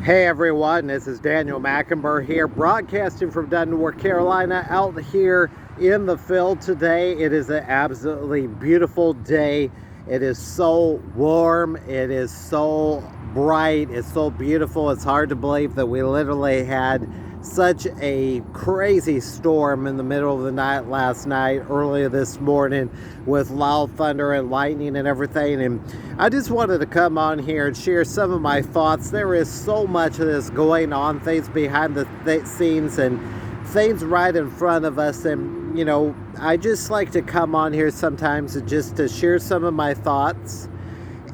Hey everyone, this is Daniel Mackenber here, broadcasting from Dunn, North Carolina, out here in the field today. It is an absolutely beautiful day. It is so warm, it is so bright, it's so beautiful. It's hard to believe that we literally had such a crazy storm in the middle of the night last night, earlier this morning, with loud thunder and lightning and everything. And I just wanted to come on here and share some of my thoughts. There is so much of this going on, things behind the scenes and things right in front of us. And, you know, I just like to come on here sometimes just to share some of my thoughts.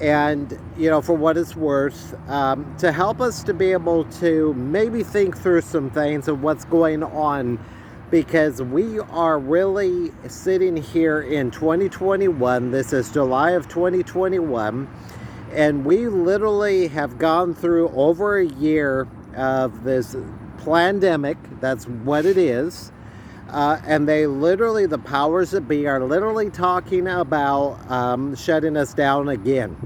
And, you know, for what it's worth, to help us to be able to maybe think through some things of what's going on, because we are really sitting here in 2021. This is July of 2021, and we literally have gone through over a year of this plandemic. That's what it is. And they literally, the powers that be, are literally talking about shutting us down again,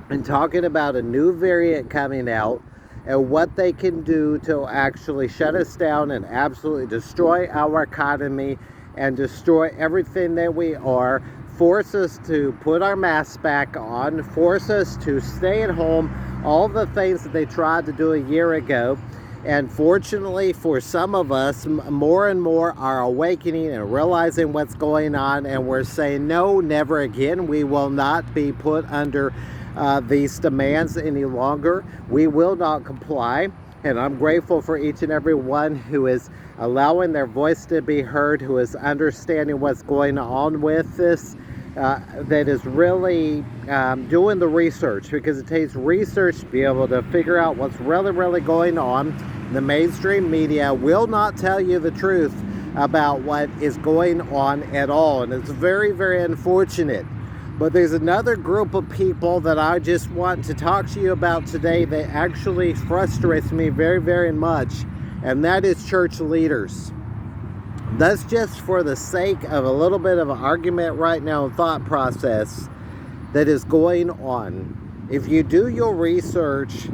and talking about a new variant coming out and what they can do to actually shut us down and absolutely destroy our economy and destroy everything that we are, force us to put our masks back on, force us to stay at home, all the things that they tried to do a year ago. And fortunately for some of us, more and more are awakening and realizing what's going on, and we're saying no, never again. We will not be put under these demands any longer. We will not comply. And I'm grateful for each and every one who is allowing their voice to be heard, who is understanding what's going on with this, that is really doing the research, because it takes research to be able to figure out what's really going on. The mainstream media will not tell you the truth about what is going on at all, and it's very unfortunate. But there's another group of people that I just want to talk to you about today that actually frustrates me very much, and that is church leaders. That's just for the sake of a little bit of an argument right now and thought process that is going on. If you do your research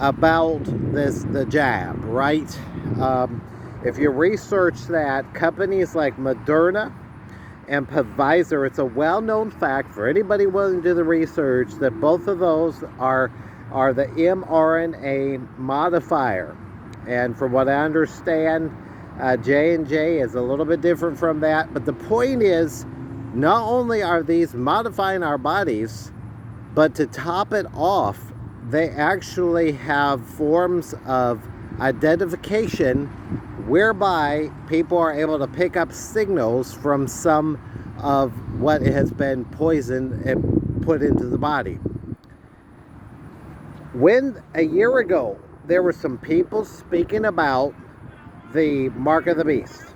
about the jab, right? If you research that, companies like Moderna and Pfizer, it's a well-known fact for anybody willing to do the research that both of those are the mRNA modifier. And from what I understand, J&J is a little bit different from that. But the point is, not only are these modifying our bodies, but to top it off, they actually have forms of identification whereby people are able to pick up signals from some of what has been poisoned and put into the body. When a year ago, there were some people speaking about the mark of the beast.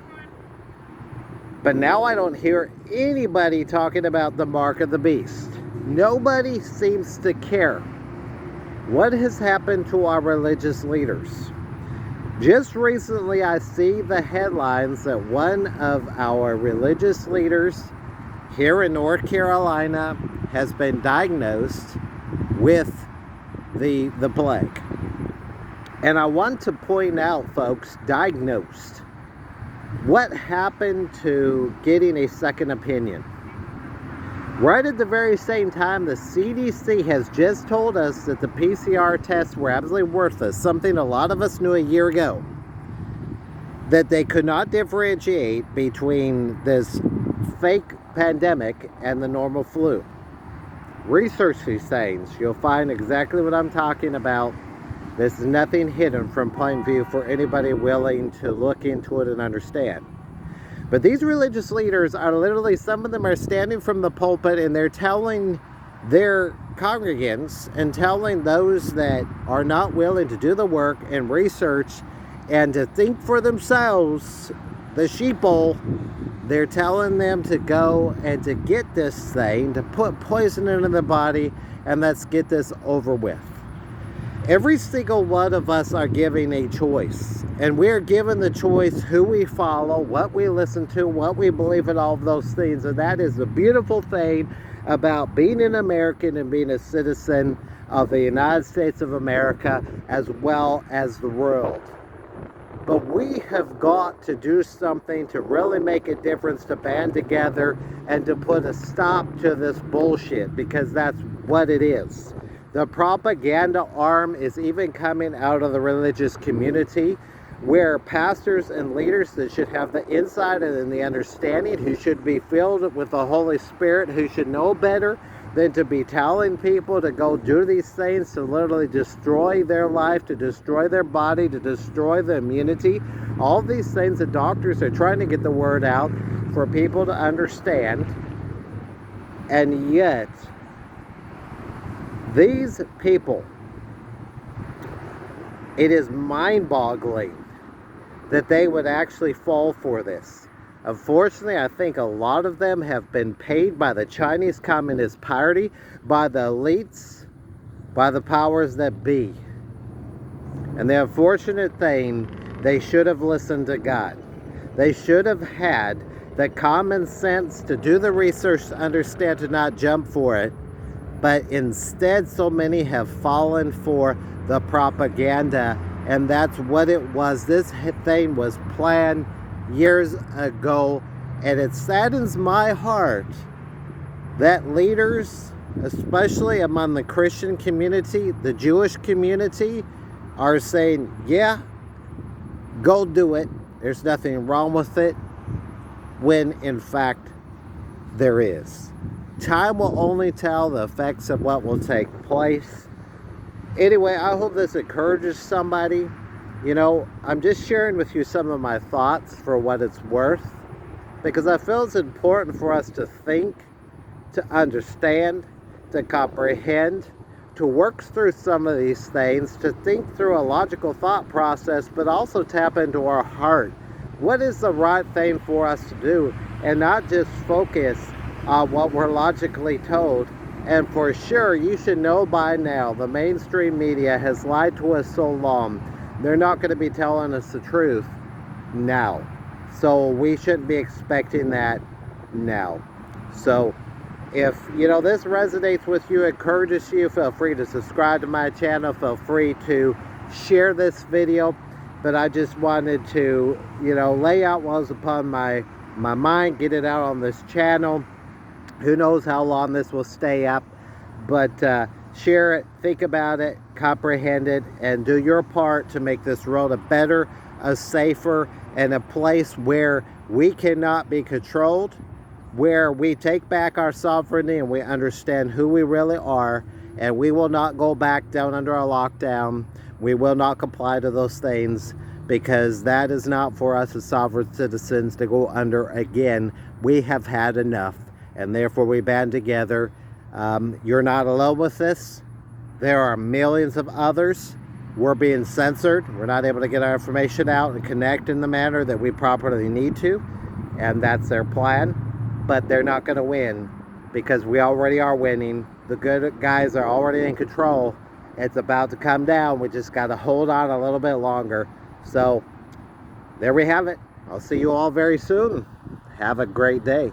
But now I don't hear anybody talking about the mark of the beast. Nobody seems to care. What has happened to our religious leaders? Just recently, I see the headlines that one of our religious leaders here in North Carolina has been diagnosed with the plague. And I want to point out, folks, diagnosed. What happened to getting a second opinion? Right at the very same time, the CDC has just told us that the PCR tests were absolutely worthless, something a lot of us knew a year ago, that they could not differentiate between this fake pandemic and the normal flu. Research these things. You'll find exactly what I'm talking about. This is nothing hidden from plain view for anybody willing to look into it and understand. But these religious leaders are literally, some of them are standing from the pulpit and they're telling their congregants and telling those that are not willing to do the work and research and to think for themselves, the sheeple, they're telling them to go and to get this thing, to put poison into the body, and let's get this over with. Every single one of us are given a choice, and we're given the choice who we follow, what we listen to, what we believe in, all of those things. And that is the beautiful thing about being an American and being a citizen of the United States of America as well as the world. But we have got to do something to really make a difference, to band together and to put a stop to this bullshit, because that's what it is. The propaganda arm is even coming out of the religious community, where pastors and leaders that should have the insight and the understanding, who should be filled with the Holy Spirit, who should know better than to be telling people to go do these things, to literally destroy their life, to destroy their body, to destroy the immunity. All these things that doctors are trying to get the word out for people to understand. And yet, these people, it is mind-boggling that they would actually fall for this. Unfortunately, I think a lot of them have been paid by the Chinese Communist Party, by the elites, by the powers that be. And the unfortunate thing, they should have listened to God. They should have had the common sense to do the research, to understand, to not jump for it. But instead, so many have fallen for the propaganda, and that's what it was. This thing was planned years ago, and it saddens my heart that leaders, especially among the Christian community, the Jewish community, are saying, yeah, go do it, there's nothing wrong with it, when in fact there is. Time will only tell the effects of what will take place. Anyway, I hope this encourages somebody. You know, I'm just sharing with you some of my thoughts for what it's worth, because I feel it's important for us to think, to understand, to comprehend, to work through some of these things, to think through a logical thought process, but also tap into our heart. What is the right thing for us to do, and not just focus on what we're logically told. And for sure, you should know by now, the mainstream media has lied to us so long. They're not going to be telling us the truth now. So we shouldn't be expecting that now. So if, you know, this resonates with you, encourages you, feel free to subscribe to my channel. Feel free to share this video. But I just wanted to, you know, lay out what was upon my mind, get it out on this channel. Who knows how long this will stay up. But share it, think about it, comprehend it, and do your part to make this world a better, a safer, and a place where we cannot be controlled, where we take back our sovereignty and we understand who we really are, and we will not go back down under a lockdown. We will not comply to those things, because that is not for us as sovereign citizens to go under again. We have had enough, and therefore we band together. You're not alone with this. There are millions of others. We're being censored. We're not able to get our information out and connect in the manner that we properly need to. And that's their plan. But they're not going to win, because we already are winning. The good guys are already in control. It's about to come down. We just got to hold on a little bit longer. So there we have it. I'll see you all very soon. Have a great day.